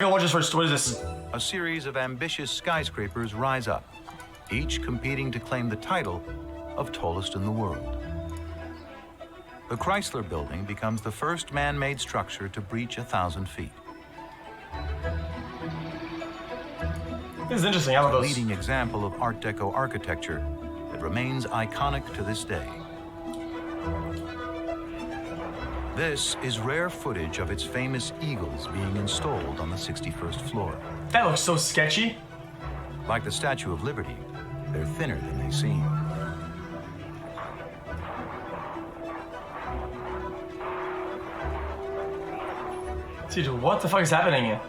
Watch this first. What is this? A series of ambitious skyscrapers rise up, each competing to claim the title of tallest in the world. The Chrysler Building becomes the first man-made structure to breach 1,000 feet. This is interesting. I love A those. leading example of Art Deco architecture that remains iconic to this day. This is rare footage of its famous eagles being installed on the 61st floor. That looks so sketchy. Like the Statue of Liberty, they're thinner than they seem. Dude, what the fuck is happening here?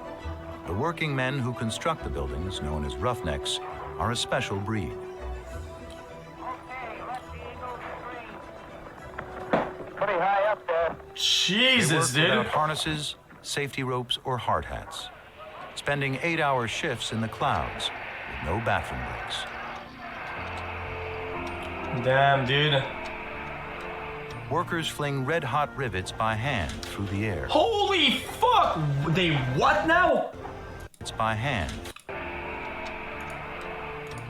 The working men who construct the buildings, known as roughnecks, are a special breed. Pretty high up there. Jesus, They work without dude. harnesses, safety ropes, or hard hats, spending 8-hour shifts in the clouds with no bathroom breaks. Damn, dude. Workers fling red-hot rivets by hand through the air. Holy fuck! They what now? It's by hand.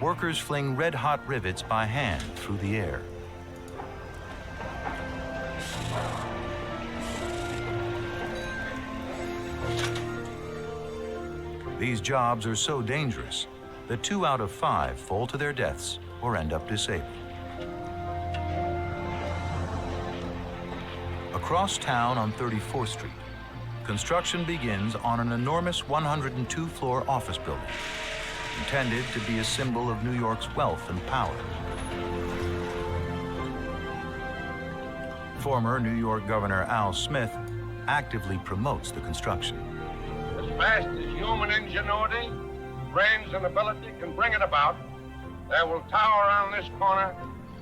Workers fling red-hot rivets by hand through the air. These jobs are so dangerous that 2 out of 5 fall to their deaths or end up disabled. Across town on 34th Street, construction begins on an enormous 102-floor office building, intended to be a symbol of New York's wealth and power. Former New York Governor Al Smith actively promotes the construction. As fast as human ingenuity, brains, and ability can bring it about, there will tower around this corner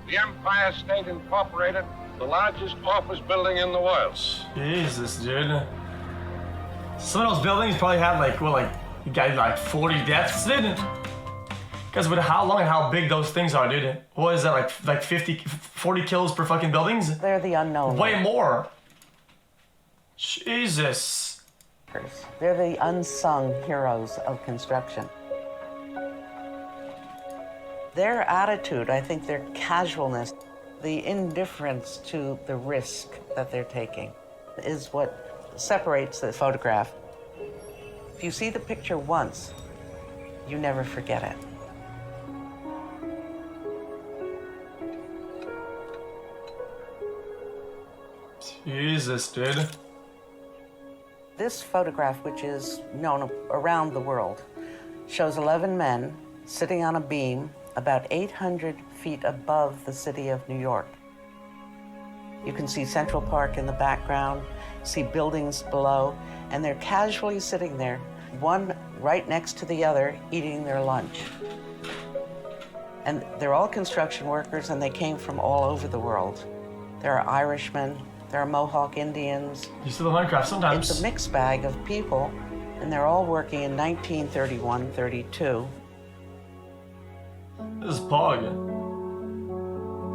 the Empire State Incorporated, the largest office building in the world. Jesus, dude. Some of those buildings probably had like, what, like, you got like 40 deaths, dude? Because with how long and how big those things are, dude. What is that, like 40 kills per fucking buildings? They're the unknown. Way more. Jesus. They're the unsung heroes of construction. Their attitude, I think their casualness, the indifference to the risk that they're taking is what separates the photograph. If you see the picture once, you never forget it. Jesus, dude. This photograph, which is known around the world, shows 11 men sitting on a beam about 800 feet above the city of New York. You can see Central Park in the background, see buildings below, and they're casually sitting there, one right next to the other, eating their lunch. And they're all construction workers, and they came from all over the world. There are Irishmen, there are Mohawk Indians. You see the Minecraft sometimes. It's a mixed bag of people, and they're all working in 1931, 32. This is Pog.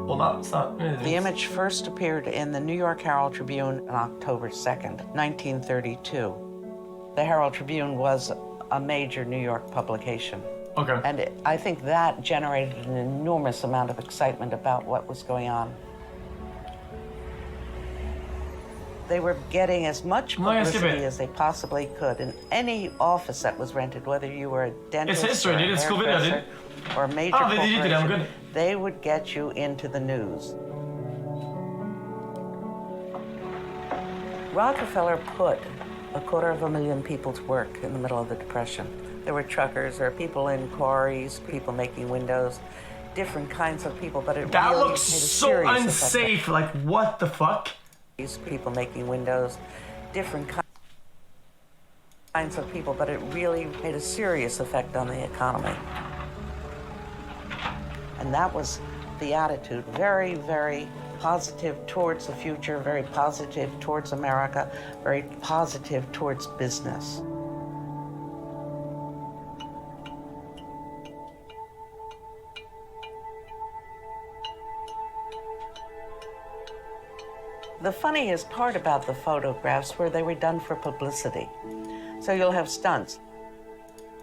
Well, not, it's not. The image first appeared in the New York Herald Tribune on October 2nd, 1932. The Herald Tribune was a major New York publication. Okay. And I think that generated an enormous amount of excitement about what was going on. They were getting as much publicity as they possibly could in any office that was rented, whether you were a dentist, It's history, or dude. It's cool video, dude. or a major Oh, they did it. I'm corporation, good. they would get you into the news. Rockefeller put 250,000 people to work in the middle of the Depression. There were truckers, there were people in quarries, people making windows, different kinds of people, but it That really looks made a so serious effect. unsafe. Like, what the fuck? These people making windows, different kinds of people, but it really made a serious effect on the economy. And that was the attitude, very, very positive towards the future, very positive towards America, very positive towards business. The funniest part about the photographs were they were done for publicity. So you'll have stunts,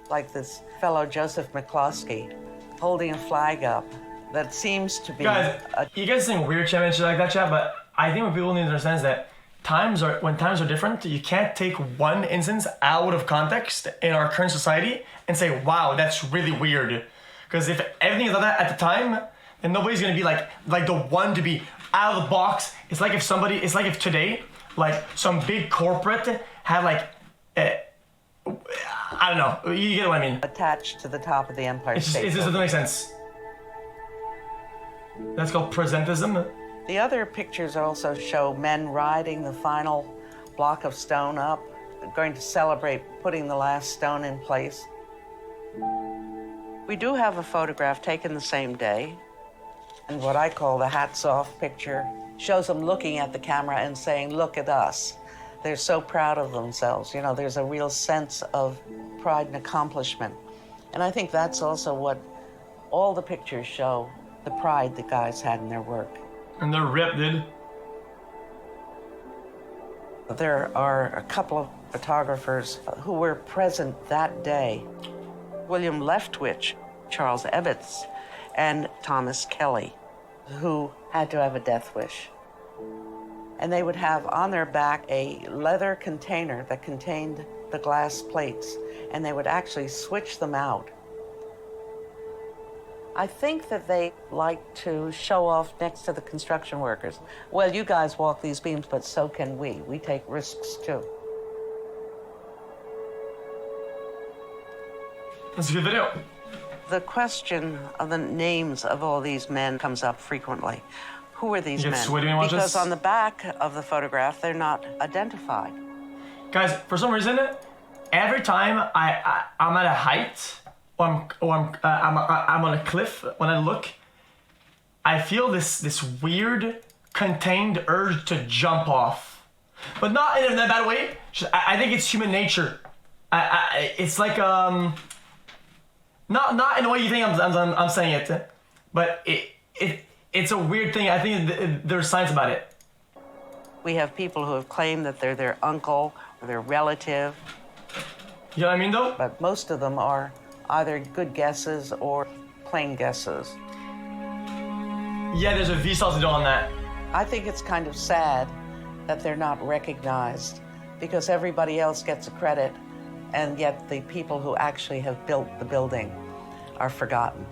like this fellow Joseph McCloskey holding a flag up that seems to be... Guys, you guys think weird chat and shit like that, chat, but I think what people need to understand is that when times are different, you can't take one instance out of context in our current society and say, wow, that's really weird. Because if everything is like that at the time, then nobody's gonna be like the one to be out of the box. It's like if today, like some big corporate had like, I don't know, you get what I mean. Attached to the top of the Empire State It just doesn't make sense. That's called presentism. The other pictures also show men riding the final block of stone up, going to celebrate putting the last stone in place. We do have a photograph taken the same day, and what I call the hats off picture shows them looking at the camera and saying, look at us. They're so proud of themselves. You know, there's a real sense of pride and accomplishment. And I think that's also what all the pictures show, the pride the guys had in their work. And they're ripped, dude. There are a couple of photographers who were present that day. William Leftwich, Charles Ebbets, and Thomas Kelly, who had to have a death wish. And they would have on their back a leather container that contained the glass plates, and they would actually switch them out. I think that they like to show off next to the construction workers. Well, you guys walk these beams, but so can we. We take risks too. That's a good video. The question of the names of all these men comes up frequently. Who are these You get men? sweaty when you watch Because this? on the back of the photograph, they're not identified. Guys, for some reason, every time I'm at a height, or I'm on a cliff, when I look, I feel this weird, contained urge to jump off. But not in a bad way. I think it's human nature. It's like, not in the way you think I'm saying it, but it's a weird thing. I think there's science about it. We have people who have claimed that they're their uncle or their relative, You know what I mean, though? but most of them are either good guesses or plain guesses. Yeah, there's a Vsauce to do on that. I think it's kind of sad that they're not recognized because everybody else gets a credit, and yet the people who actually have built the building are forgotten.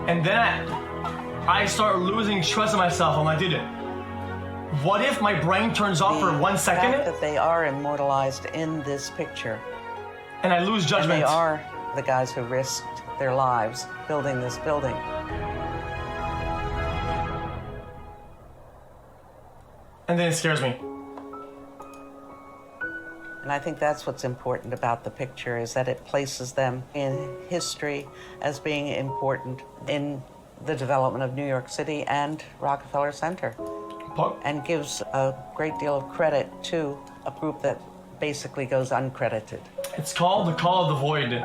And then I start losing trust in myself. I'm like, dude, what if my brain turns off for 1 second The fact that they are immortalized in this picture, and I lose and judgment? they are the guys who risked their lives building this building. And then it scares me. And I think that's what's important about the picture, is that it places them in history as being important in the development of New York City and Rockefeller Center, and gives a great deal of credit to a group that basically goes uncredited. It's called The Call of the Void.